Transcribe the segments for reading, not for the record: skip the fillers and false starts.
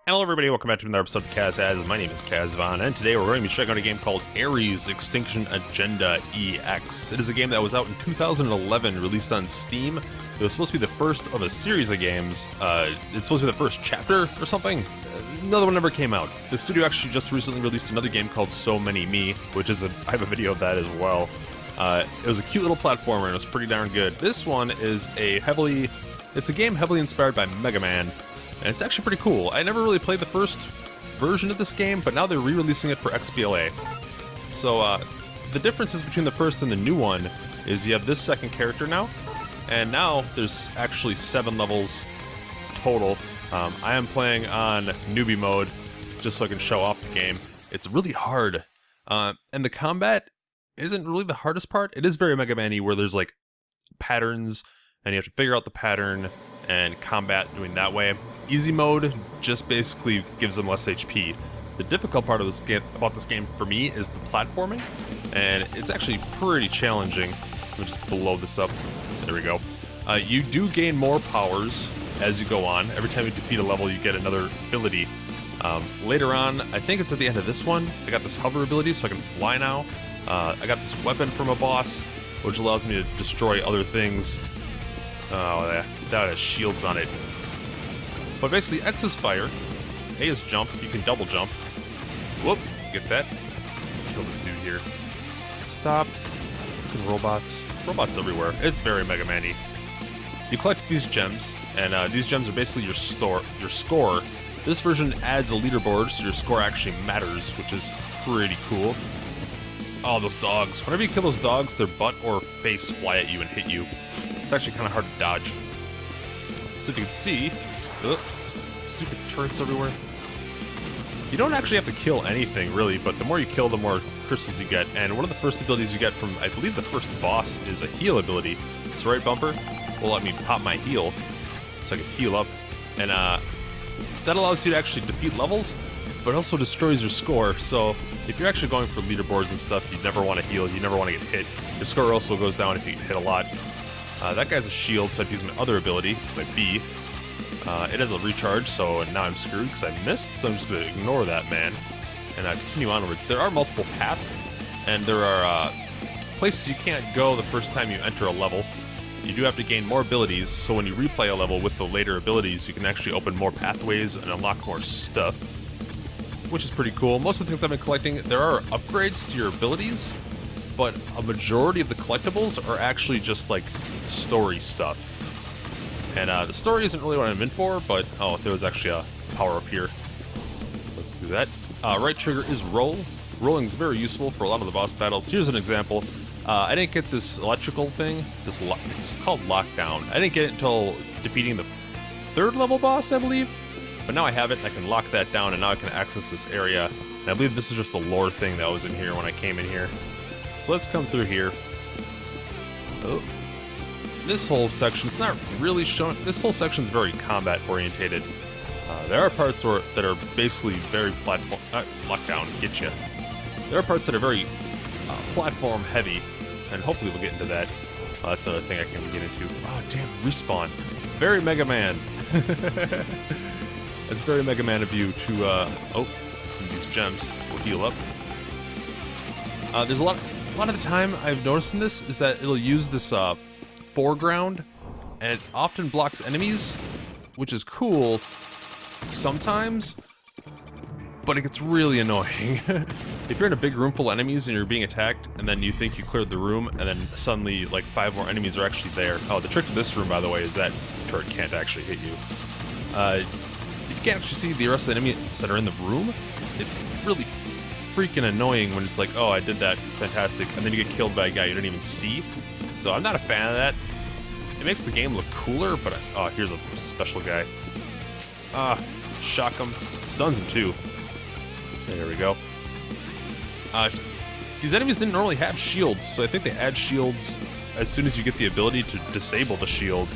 Hello everybody, welcome back to another episode of Kazvon. My name is Kazvon, and today we're going to be checking out a game called A.R.E.S. Extinction Agenda EX. It is a game that was out in 2011, released on Steam. It was supposed to be the first of a series of games. It's supposed to be the first chapter or something. Another one never came out. The studio actually just recently released another game called So Many Me, which is I have a video of that as well. It was a cute little platformer and it was pretty darn good. This one is it's a game heavily inspired by Mega Man. And it's actually pretty cool. I never really played the first version of this game, but now they're re-releasing it for XBLA. So, the differences between the first and the new one is you have this second character now, and now there's actually 7 levels total. I am playing on newbie mode, just so I can show off the game. It's really hard, and the combat isn't really the hardest part. It is very Mega Man-y, where there's like patterns, and you have to figure out the pattern and combat doing that way. Easy mode just basically gives them less HP. The difficult part of this game, for me, is the platforming, and it's actually pretty challenging. Let me just blow this up. There we go. You do gain more powers as you go on. Every time you defeat a level, you get another ability. Later on, I think it's at the end of this one, I got this hover ability, so I can fly now. I got this weapon from a boss, which allows me to destroy other things. Oh, that has shields on it. But basically, X is fire, A is jump, you can double jump. Whoop, get that. Kill this dude here. Stop. Fucking robots. Robots everywhere. It's very Mega Man-y. You collect these gems, and these gems are basically your score. This version adds a leaderboard, so your score actually matters, which is pretty cool. Oh, those dogs. Whenever you kill those dogs, their butt or face fly at you and hit you. It's actually kind of hard to dodge. So if you can see, stupid turrets everywhere. You don't actually have to kill anything, really, but the more you kill, the more crystals you get. And one of the first abilities you get from, I believe the first boss, is a heal ability. So right bumper will let me pop my heal, so I can heal up. And that allows you to actually defeat levels, but also destroys your score. So if you're actually going for leaderboards and stuff, you never want to heal, you never want to get hit. Your score also goes down if you get hit a lot. That guy's a shield, so I'd use my other ability, my B. It has a recharge, so now I'm screwed because I missed, so I'm just going to ignore that man and continue onwards. There are multiple paths, and there are places you can't go the first time you enter a level. You do have to gain more abilities, so when you replay a level with the later abilities, you can actually open more pathways and unlock more stuff, which is pretty cool. Most of the things I've been collecting, there are upgrades to your abilities, but a majority of the collectibles are actually just like story stuff. And the story isn't really what I'm in for, but oh, there was actually a power up here. Let's do that. Right trigger is roll. Rolling is very useful for a lot of the boss battles. Here's an example. I didn't get this electrical thing. It's called lockdown. I didn't get it until defeating the 3rd level boss, I believe. But now I have it, and I can lock that down, and now I can access this area. And I believe this is just a lore thing that was in here when I came in here. So let's come through here. Oh. This whole section, it's not really shown. This whole section is very combat orientated. There are parts that are basically very platform. Lockdown, get you. There are parts that are very platform heavy, and hopefully we'll get into that. That's another thing I can get into. Oh damn, respawn. Very Mega Man. It's very Mega Man of you to get some of these gems. We'll heal up. There's a lot of the time I've noticed in this is that it'll use this foreground, and it often blocks enemies, which is cool sometimes, but it gets really annoying. If you're in a big room full of enemies and you're being attacked, and then you think you cleared the room, and then suddenly like 5 more enemies are actually there. Oh, the trick to this room, by the way, is that turret can't actually hit you. If you can't actually see the rest of the enemies that are in the room, it's really freaking annoying when it's like, oh, I did that, fantastic, and then you get killed by a guy you didn't even see. So I'm not a fan of that. It makes the game look cooler, but oh, here's a special guy. Shock him. Stuns him too. There we go. These enemies didn't normally have shields, so I think they add shields as soon as you get the ability to disable the shield,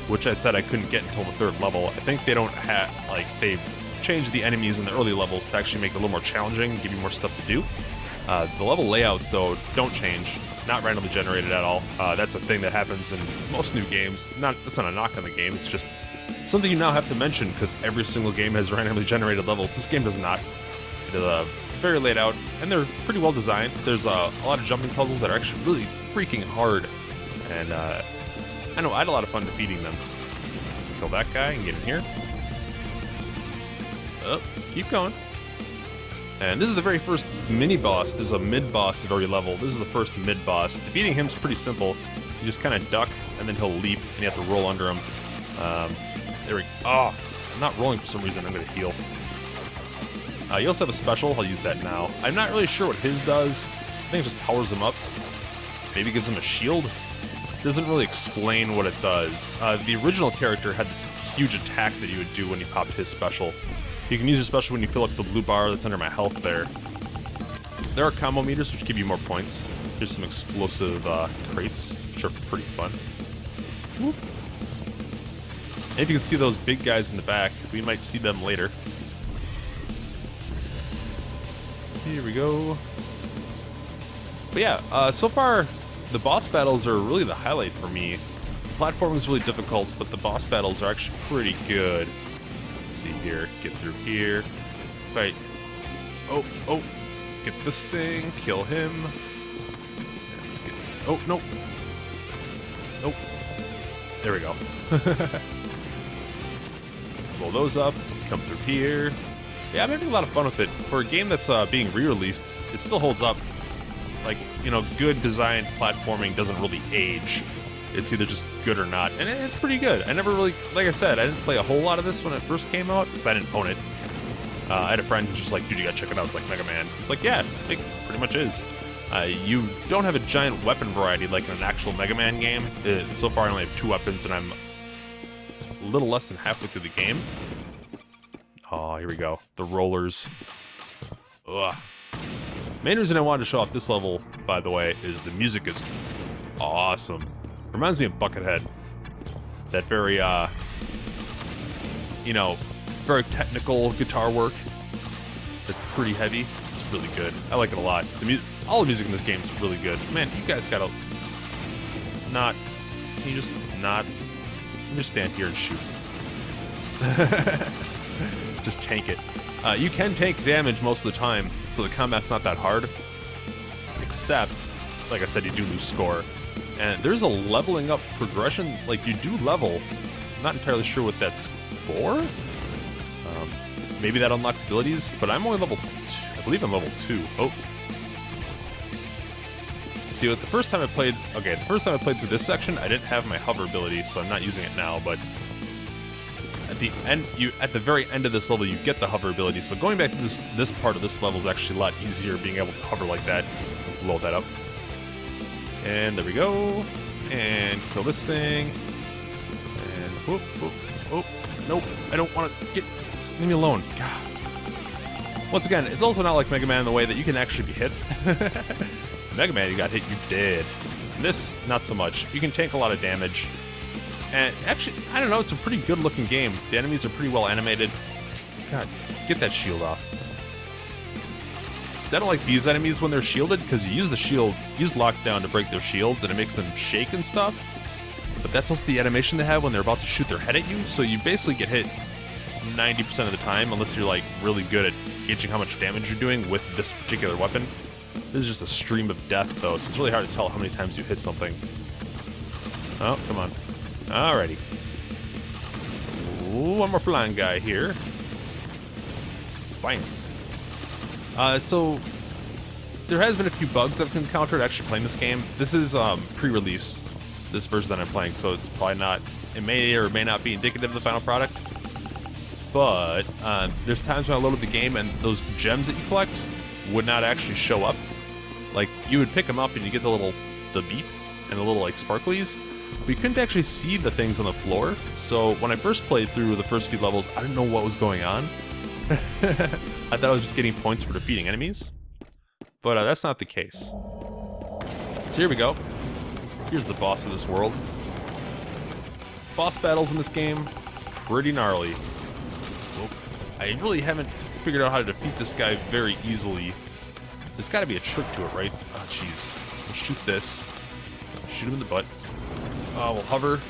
which I said I couldn't get until the 3rd level. I think they don't have, like, they changed the enemies in the early levels to actually make it a little more challenging, give you more stuff to do. The level layouts, though, don't change. Not randomly generated at all. That's a thing that happens in most new games. That's not a knock on the game, it's just Something you now have to mention, because every single game has randomly generated levels. This game does not. It is very laid out, and they're pretty well designed. There's a lot of jumping puzzles that are actually really freaking hard, and I know I had a lot of fun defeating them. Let's kill that guy and get in here. Oh, keep going. And this is the very first mini-boss. There's a mid-boss at every level. This is the first mid-boss. Defeating him's pretty simple. You just kind of duck, and then he'll leap, and you have to roll under him. There we go. Oh, I'm not rolling for some reason. I'm going to heal. You also have a special. I'll use that now. I'm not really sure what his does. I think it just powers him up. Maybe gives him a shield. Doesn't really explain what it does. The original character had this huge attack that you would do when you popped his special. You can use your special when you fill up the blue bar that's under my health there. There are combo meters which give you more points. There's some explosive crates, which are pretty fun. Whoop. And if you can see those big guys in the back, we might see them later. Here we go. But yeah, so far, the boss battles are really the highlight for me. The platforming is really difficult, but the boss battles are actually pretty good. Let's see here. Get through here. Right. Oh, get this thing. Kill him. Let's get... Oh, no. Nope. There we go. Blow those up. Come through here. Yeah, I'm having a lot of fun with it. For a game that's being re-released, it still holds up. Like, you know, good designed platforming doesn't really age. It's either just good or not, and it's pretty good. I never really, like I said, I didn't play a whole lot of this when it first came out, because I didn't own it. I had a friend who's just like, dude, you gotta check it out, it's like Mega Man. It's like, yeah, it pretty much is. You don't have a giant weapon variety like in an actual Mega Man game. So far I only have 2 weapons, and I'm a little less than halfway through the game. Oh, here we go. The rollers. Ugh. Main reason I wanted to show off this level, by the way, is the music is awesome. Reminds me of Buckethead. That very, you know, very technical guitar work. It's pretty heavy. It's really good. I like it a lot. All the music in this game is really good. Man, you guys gotta not. Can you just not? You just stand here and shoot. Just tank it. You can take damage most of the time, so the combat's not that hard. Except, like I said, you do lose score. And there's a leveling up progression. Like, you do level. I'm not entirely sure what that's for. Maybe that unlocks abilities, but I'm only level 2. I believe I'm level 2. Oh. See, the first time I played... Okay, the first time I played through this section, I didn't have my hover ability, so I'm not using it now, but... At the end, at the very end of this level, you get the hover ability, so going back to this part of this level is actually a lot easier, being able to hover like that. Load that up. And there we go. And kill this thing. And whoop, whoop, whoop. Nope, I don't want to get... Leave me alone. God. Once again, it's also not like Mega Man in the way that you can actually be hit. Mega Man, you got hit, you dead. This, not so much. You can take a lot of damage. And actually, I don't know, it's a pretty good looking game. The enemies are pretty well animated. God, get that shield off. I don't like these enemies when they're shielded, because you use the shield, use lockdown to break their shields, and it makes them shake and stuff. But that's also the animation they have when they're about to shoot their head at you, so you basically get hit 90% of the time, unless you're like really good at gauging how much damage you're doing with this particular weapon. This is just a stream of death, though, so it's really hard to tell how many times you hit something. Oh, come on. Alrighty. So, one more flying guy here. Fine. So, there has been a few bugs I've encountered actually playing this game. This is pre-release, this version that I'm playing, so it's probably not, it may or may not be indicative of the final product. But there's times when I loaded the game and those gems that you collect would not actually show up. Like, you would pick them up and you get the beep and the little like sparklies, but you couldn't actually see the things on the floor. So when I first played through the first few levels, I didn't know what was going on. I thought I was just getting points for defeating enemies, but that's not the case. So here we go. Here's the boss of this world. Boss battles in this game, pretty gnarly. I really haven't figured out how to defeat this guy very easily. There's got to be a trick to it, right? Oh, jeez. So shoot this. Shoot him in the butt. We'll hover.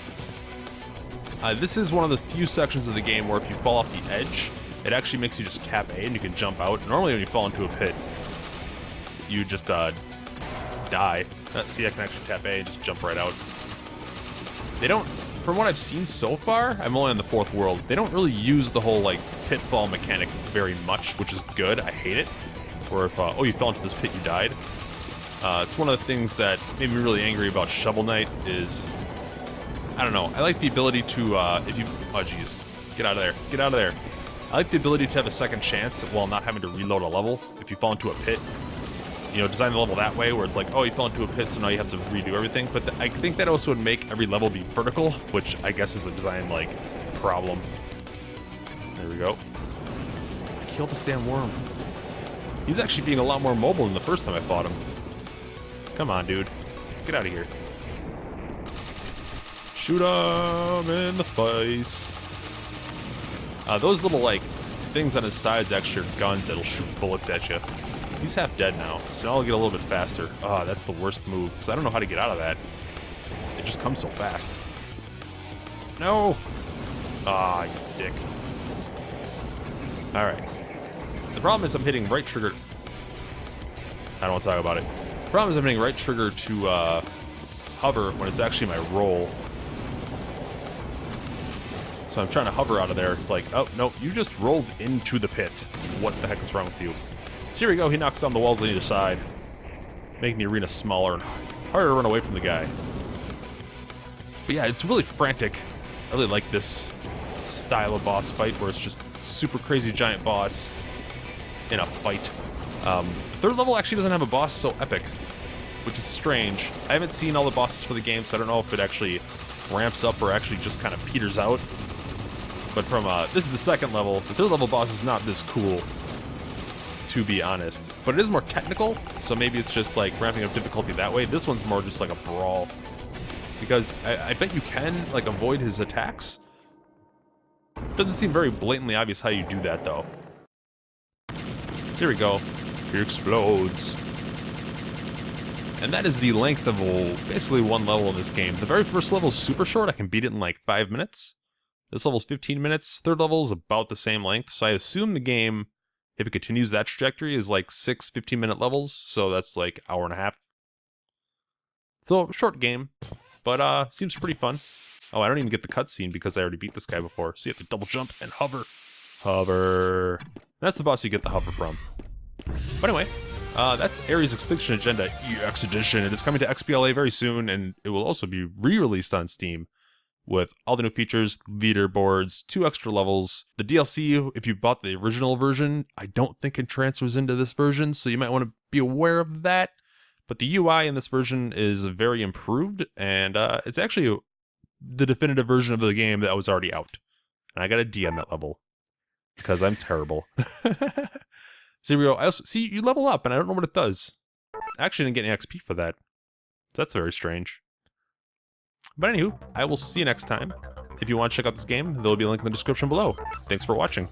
This is one of the few sections of the game where if you fall off the edge, it actually makes you just tap A and you can jump out. Normally when you fall into a pit, you just die. See, I can actually tap A and just jump right out. They don't, from what I've seen so far, I'm only on the 4th world, they don't really use the whole, like, pitfall mechanic very much, which is good. I hate it. Or if, oh, you fell into this pit, you died. It's one of the things that made me really angry about Shovel Knight is, I don't know, I like the ability to, if you, oh geez, get out of there, get out of there. I like the ability to have a second chance while not having to reload a level if you fall into a pit. You know, design the level that way, where it's like, oh, you fell into a pit, so now you have to redo everything. But I think that also would make every level be vertical, which I guess is a design, like, problem. There we go. Kill this damn worm. He's actually being a lot more mobile than the first time I fought him. Come on, dude. Get out of here. Shoot him in the face. Those little, like, things on his sides actually are guns that'll shoot bullets at you. He's half dead now, so now I'll get a little bit faster. Ah, that's the worst move, because I don't know how to get out of that. It just comes so fast. No! Ah, you dick. Alright. The problem is I'm hitting right trigger... I don't want to talk about it. The problem is I'm hitting right trigger to hover when it's actually my roll. So I'm trying to hover out of there. It's like, oh, no, you just rolled into the pit. What the heck is wrong with you? So here we go, he knocks down the walls on either side, making the arena smaller and harder to run away from the guy. But yeah, it's really frantic. I really like this style of boss fight where it's just super crazy giant boss in a fight. 3rd level actually doesn't have a boss so epic, which is strange. I haven't seen all the bosses for the game, so I don't know if it actually ramps up or actually just kind of peters out. But from, this is the 2nd level, the 3rd level boss is not this cool, to be honest. But it is more technical, so maybe it's just like ramping up difficulty that way. This one's more just like a brawl. Because I bet you can, like, avoid his attacks. Doesn't seem very blatantly obvious how you do that, though. So here we go. He explodes. And that is the length of basically one level in this game. The very first level is super short. I can beat it in like 5 minutes. This level's 15 minutes. 3rd level is about the same length. So I assume the game, if it continues that trajectory, is like 6 15-minute levels. So that's like an hour and a half. So short game, but seems pretty fun. Oh, I don't even get the cutscene because I already beat this guy before. So you have to double jump and hover. Hover. That's the boss you get the hover from. But anyway, that's A.R.E.S. Extinction Agenda EX Edition. It is coming to XBLA very soon, and it will also be re-released on Steam with all the new features, leaderboards, 2 extra levels. The DLC, if you bought the original version, I don't think it transfers into this version, so you might want to be aware of that. But the UI in this version is very improved, and it's actually the definitive version of the game that was already out. And I got a D on that level, because I'm terrible. So here we go. I also, see, you level up, and I don't know what it does. I actually didn't get any XP for that. That's very strange. But anywho, I will see you next time. If you want to check out this game, there will be a link in the description below. Thanks for watching.